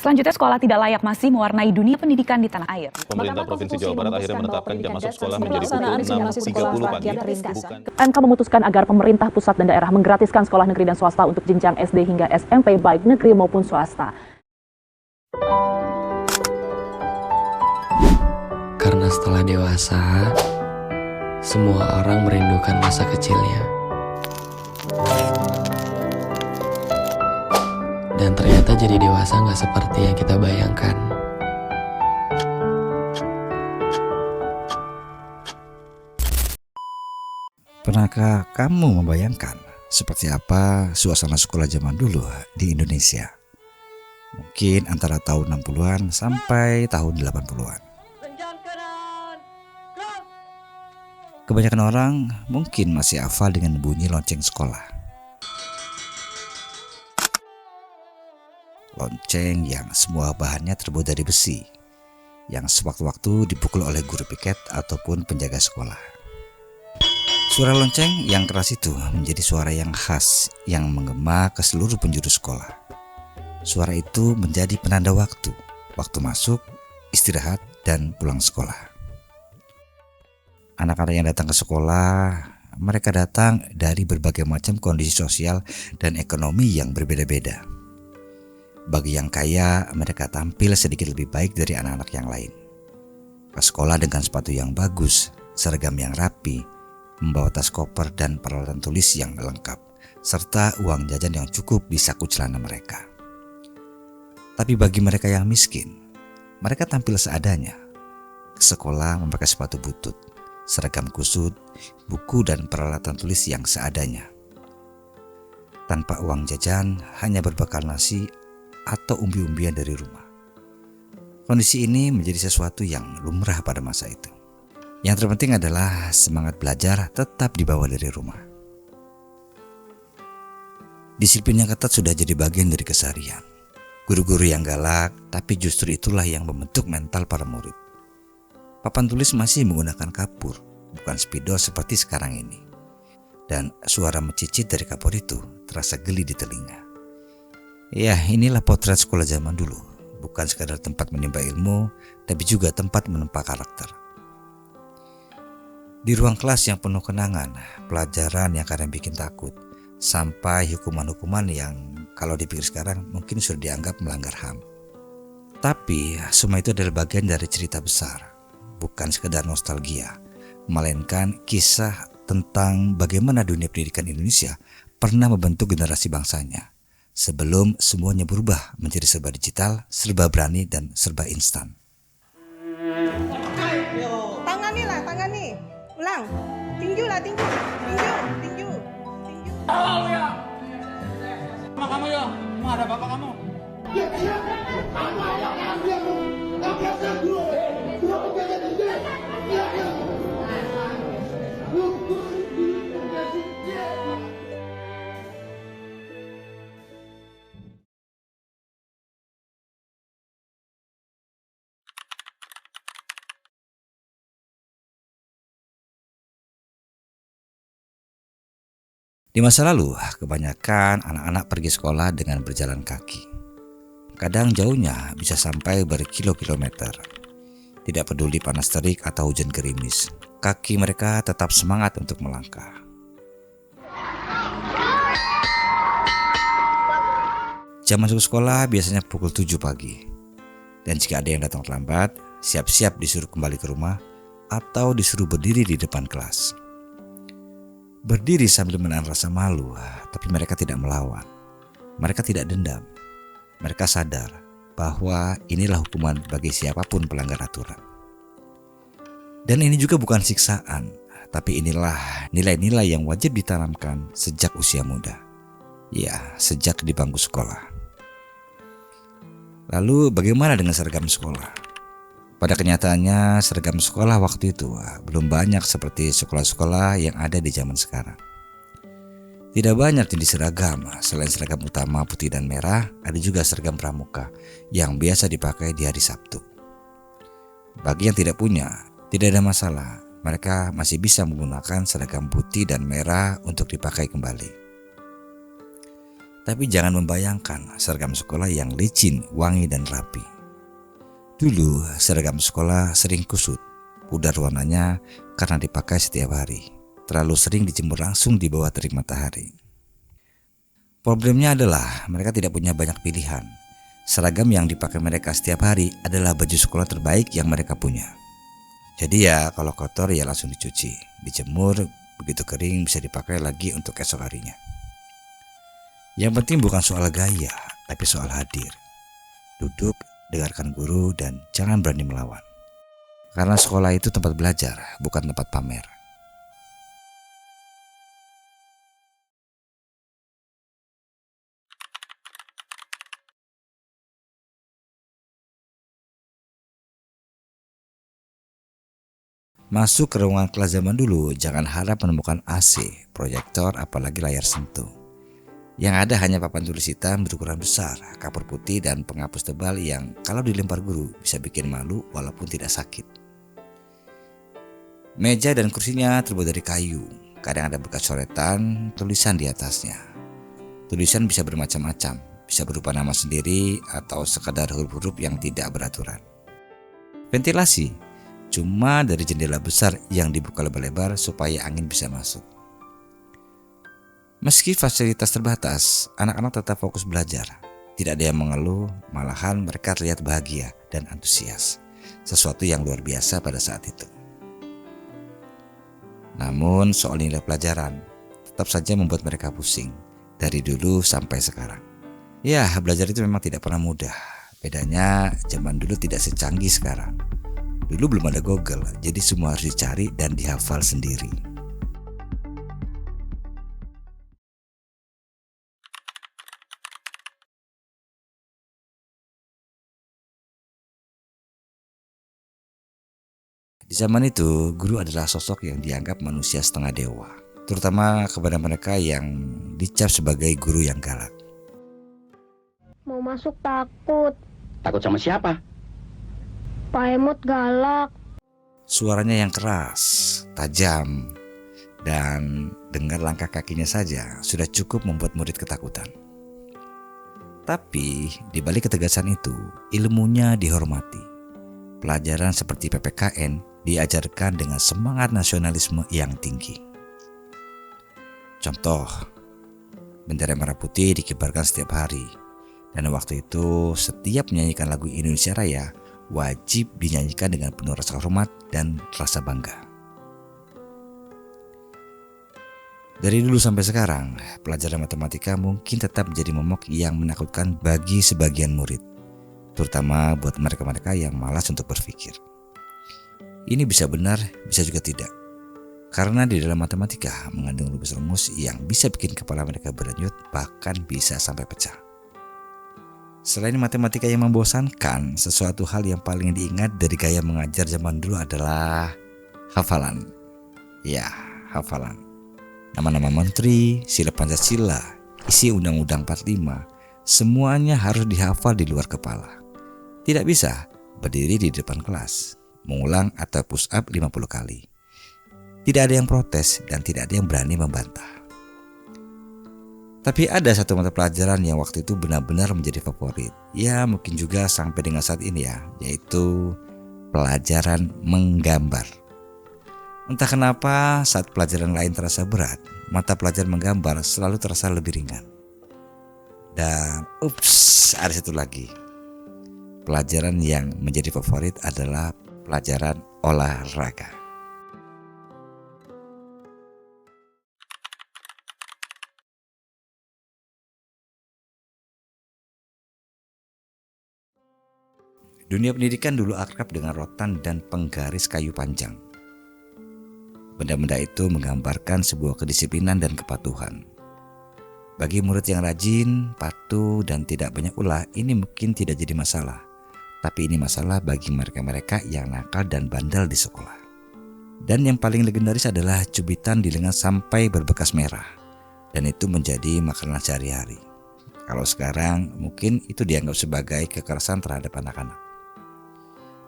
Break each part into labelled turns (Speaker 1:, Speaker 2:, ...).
Speaker 1: Selanjutnya, sekolah tidak layak masih mewarnai dunia pendidikan di tanah air.
Speaker 2: Pemerintah Provinsi Jawa Barat akhirnya menetapkan jam masuk sekolah menjadi pukul 6.30 pagi.
Speaker 3: MK memutuskan agar pemerintah pusat dan daerah menggratiskan sekolah negeri dan swasta untuk jenjang SD hingga SMP baik negeri maupun swasta.
Speaker 4: Karena setelah dewasa, semua orang merindukan masa kecilnya. Dan ternyata jadi dewasa gak seperti yang kita bayangkan.
Speaker 5: Pernahkah kamu membayangkan seperti apa suasana sekolah zaman dulu di Indonesia? Mungkin antara tahun 60-an sampai tahun 80-an. Kebanyakan orang mungkin masih hafal dengan bunyi lonceng sekolah. Lonceng yang semua bahannya terbuat dari besi, yang sewaktu-waktu dipukul oleh guru piket ataupun penjaga sekolah. Suara lonceng yang keras itu menjadi suara yang khas yang menggema ke seluruh penjuru sekolah. Suara itu menjadi penanda waktu masuk, istirahat, dan pulang sekolah. Anak-anak yang datang ke sekolah, mereka datang dari berbagai macam kondisi sosial dan ekonomi yang berbeda-beda. Bagi yang kaya, mereka tampil sedikit lebih baik dari anak-anak yang lain. Ke sekolah dengan sepatu yang bagus, seragam yang rapi, membawa tas koper dan peralatan tulis yang lengkap, serta uang jajan yang cukup di saku celana mereka. Tapi bagi mereka yang miskin, mereka tampil seadanya. Ke sekolah memakai sepatu butut, seragam kusut, buku dan peralatan tulis yang seadanya. Tanpa uang jajan, hanya berbekal nasi atau umbi-umbian dari rumah. Kondisi ini menjadi sesuatu yang lumrah pada masa itu. Yang terpenting adalah semangat belajar tetap dibawa dari rumah. Disiplin yang ketat sudah jadi bagian dari keseharian. Guru-guru yang galak, tapi justru itulah yang membentuk mental para murid. Papan tulis masih menggunakan kapur, bukan spidol seperti sekarang ini. Dan suara mencicit dari kapur itu terasa geli di telinga. Ya, inilah potret sekolah zaman dulu. Bukan sekadar tempat menimba ilmu, tapi juga tempat menempa karakter. Di ruang kelas yang penuh kenangan, pelajaran yang kadang bikin takut, sampai hukuman-hukuman yang kalau dipikir sekarang mungkin sudah dianggap melanggar HAM. Tapi semua itu adalah bagian dari cerita besar, bukan sekedar nostalgia, melainkan kisah tentang bagaimana dunia pendidikan Indonesia pernah membentuk generasi bangsanya. Sebelum semuanya berubah menjadi serba digital, serba berani, dan serba instan.
Speaker 6: Tangani. Ulang. Tinju.
Speaker 7: Halo ya. Sama kamu ya. Emang ada bapak kamu? Ya.
Speaker 5: Di masa lalu, kebanyakan anak-anak pergi sekolah dengan berjalan kaki. Kadang jauhnya bisa sampai berkilo-kilometer. Tidak peduli panas terik atau hujan gerimis, kaki mereka tetap semangat untuk melangkah. Jam masuk sekolah biasanya pukul 7 pagi. Dan jika ada yang datang terlambat, siap-siap disuruh kembali ke rumah atau disuruh berdiri di depan kelas. Berdiri sambil menahan rasa malu, tapi mereka tidak melawan. Mereka tidak dendam. Mereka sadar bahwa inilah hukuman bagi siapapun pelanggar aturan. Dan ini juga bukan siksaan, tapi inilah nilai-nilai yang wajib ditanamkan sejak usia muda. Ya, sejak di bangku sekolah. Lalu bagaimana dengan seragam sekolah? Pada kenyataannya seragam sekolah waktu itu belum banyak seperti sekolah-sekolah yang ada di zaman sekarang. Tidak banyak jenis seragam, selain seragam utama putih dan merah, ada juga seragam pramuka yang biasa dipakai di hari Sabtu. Bagi yang tidak punya, tidak ada masalah, mereka masih bisa menggunakan seragam putih dan merah untuk dipakai kembali. Tapi jangan membayangkan seragam sekolah yang licin, wangi, dan rapi. Dulu seragam sekolah sering kusut, pudar warnanya karena dipakai setiap hari. Terlalu sering dijemur langsung di bawah terik matahari. Problemnya adalah mereka tidak punya banyak pilihan. Seragam yang dipakai mereka setiap hari adalah baju sekolah terbaik yang mereka punya. Jadi ya kalau kotor ya langsung dicuci, dijemur, begitu kering bisa dipakai lagi untuk esok harinya. Yang penting bukan soal gaya, tapi soal hadir. Duduk, dengarkan guru, dan jangan berani melawan. Karena sekolah itu tempat belajar, bukan tempat pamer. Masuk ke ruangan kelas zaman dulu, jangan harap menemukan AC, proyektor, apalagi layar sentuh. Yang ada hanya papan tulis hitam berukuran besar, kapur putih, dan penghapus tebal yang kalau dilempar guru bisa bikin malu walaupun tidak sakit. Meja dan kursinya terbuat dari kayu, kadang ada bekas coretan, tulisan di atasnya. Tulisan bisa bermacam-macam, bisa berupa nama sendiri atau sekadar huruf-huruf yang tidak beraturan. Ventilasi cuma dari jendela besar yang dibuka lebar-lebar supaya angin bisa masuk. Meski fasilitas terbatas, anak-anak tetap fokus belajar. Tidak ada yang mengeluh, malahan mereka terlihat bahagia dan antusias. Sesuatu yang luar biasa pada saat itu. Namun soal nilai pelajaran tetap saja membuat mereka pusing dari dulu sampai sekarang. Ya, belajar itu memang tidak pernah mudah. Bedanya zaman dulu tidak secanggih sekarang. Dulu belum ada Google, jadi semua harus dicari dan dihafal sendiri. Di zaman itu, guru adalah sosok yang dianggap manusia setengah dewa, terutama kepada mereka yang dicap sebagai guru yang galak.
Speaker 8: Mau masuk takut.
Speaker 9: Takut sama siapa?
Speaker 8: Pak Emot galak.
Speaker 5: Suaranya yang keras, tajam, dan dengar langkah kakinya saja sudah cukup membuat murid ketakutan. Tapi di balik ketegasan itu, ilmunya dihormati. Pelajaran seperti PPKN diajarkan dengan semangat nasionalisme yang tinggi. Contoh, bendera merah putih dikibarkan setiap hari. Dan waktu itu setiap menyanyikan lagu Indonesia Raya wajib dinyanyikan dengan penuh rasa hormat dan rasa bangga. Dari dulu sampai sekarang, pelajaran matematika mungkin tetap menjadi momok yang menakutkan bagi sebagian murid, terutama buat mereka-mereka yang malas untuk berpikir. Ini bisa benar, bisa juga tidak. Karena di dalam matematika mengandung rumus-rumus yang bisa bikin kepala mereka berdenyut, bahkan bisa sampai pecah. Selain matematika yang membosankan, sesuatu hal yang paling diingat dari gaya mengajar zaman dulu adalah hafalan. Ya, hafalan. Nama-nama menteri, sila Pancasila, isi Undang-Undang 45, semuanya harus dihafal di luar kepala. Tidak bisa berdiri di depan kelas, mengulang atau push up 50 kali. Tidak ada yang protes dan tidak ada yang berani membantah. Tapi ada satu mata pelajaran yang waktu itu benar-benar menjadi favorit. Ya mungkin juga sampai dengan saat ini ya, yaitu pelajaran menggambar. Entah kenapa saat pelajaran lain terasa berat, mata pelajaran menggambar selalu terasa lebih ringan. Dan ada satu lagi. Pelajaran yang menjadi favorit adalah pelajaran olahraga. Dunia pendidikan dulu akrab dengan rotan dan penggaris kayu panjang. Benda-benda itu menggambarkan sebuah kedisiplinan dan kepatuhan. Bagi murid yang rajin, patuh, dan tidak banyak ulah, ini mungkin tidak jadi masalah. Tapi ini masalah bagi mereka-mereka yang nakal dan bandel di sekolah. Dan yang paling legendaris adalah cubitan di lengan sampai berbekas merah. Dan itu menjadi makanan sehari-hari. Kalau sekarang mungkin itu dianggap sebagai kekerasan terhadap anak-anak.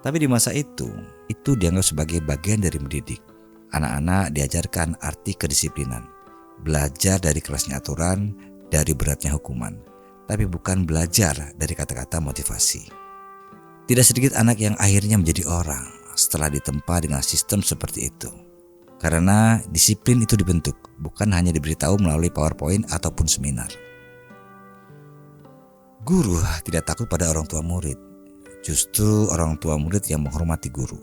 Speaker 5: Tapi di masa itu dianggap sebagai bagian dari mendidik. Anak-anak diajarkan arti kedisiplinan, belajar dari kerasnya aturan, dari beratnya hukuman, tapi bukan belajar dari kata-kata motivasi. Tidak sedikit anak yang akhirnya menjadi orang setelah ditempa dengan sistem seperti itu. Karena disiplin itu dibentuk, bukan hanya diberitahu melalui PowerPoint ataupun seminar. Guru tidak takut pada orang tua murid. Justru orang tua murid yang menghormati guru.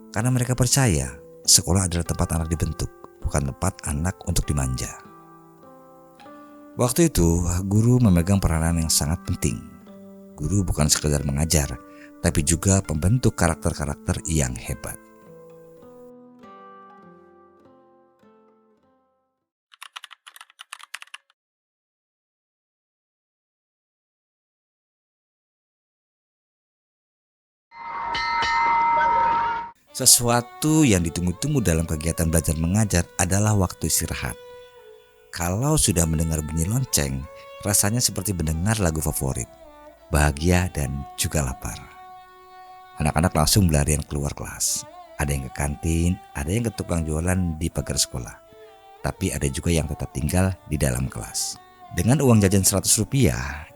Speaker 5: Karena mereka percaya sekolah adalah tempat anak dibentuk, bukan tempat anak untuk dimanja. Waktu itu, guru memegang peranan yang sangat penting. Guru bukan sekedar mengajar, tapi juga pembentuk karakter-karakter yang hebat. Sesuatu yang ditunggu-tunggu dalam kegiatan belajar mengajar adalah waktu istirahat. Kalau sudah mendengar bunyi lonceng, rasanya seperti mendengar lagu favorit, bahagia dan juga lapar. Anak-anak langsung berlarian keluar kelas. Ada yang ke kantin, ada yang ke tukang jualan di pagar sekolah. Tapi ada juga yang tetap tinggal di dalam kelas. Dengan uang jajan Rp100,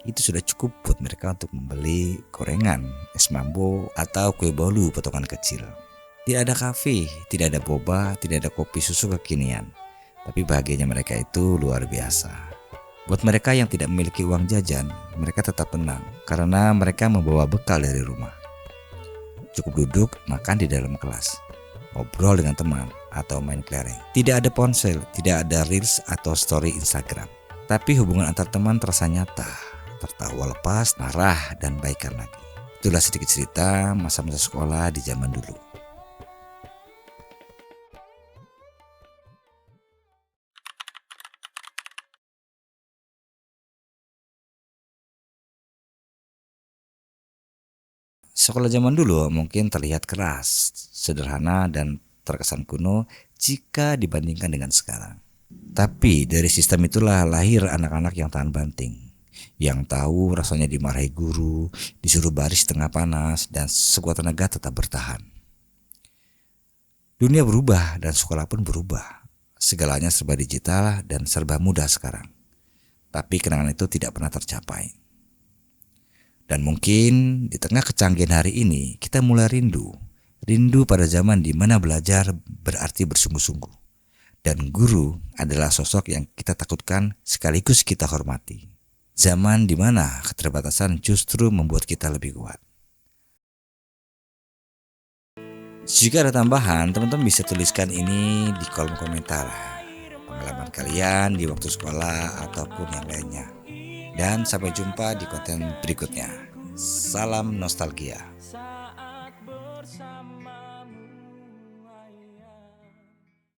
Speaker 5: itu sudah cukup buat mereka untuk membeli gorengan, es mambo, atau kue bolu potongan kecil. Tidak ada kafe, tidak ada boba, tidak ada kopi susu kekinian. Tapi bahagianya mereka itu luar biasa. Buat mereka yang tidak memiliki uang jajan, mereka tetap tenang karena mereka membawa bekal dari rumah. Cukup duduk, makan di dalam kelas, ngobrol dengan teman, atau main kelereng. Tidak ada ponsel, tidak ada reels atau story Instagram. Tapi hubungan antar teman terasa nyata, tertawa lepas, marah, dan baikan lagi. Itulah sedikit cerita masa-masa sekolah di zaman dulu. Sekolah zaman dulu mungkin terlihat keras, sederhana, dan terkesan kuno jika dibandingkan dengan sekarang. Tapi dari sistem itulah lahir anak-anak yang tahan banting, yang tahu rasanya dimarahi guru, disuruh baris tengah panas, dan sekuat tenaga tetap bertahan. Dunia berubah dan sekolah pun berubah. Segalanya serba digital dan serba mudah sekarang. Tapi kenangan itu tidak pernah tercapai. Dan mungkin di tengah kecanggihan hari ini kita mulai rindu pada zaman di mana belajar berarti bersungguh-sungguh. Dan guru adalah sosok yang kita takutkan sekaligus kita hormati. Zaman di mana keterbatasan justru membuat kita lebih kuat. Jika ada tambahan, teman-teman bisa tuliskan ini di kolom komentar. Pengalaman kalian di waktu sekolah ataupun yang lainnya. Dan sampai jumpa di konten berikutnya. Salam nostalgia.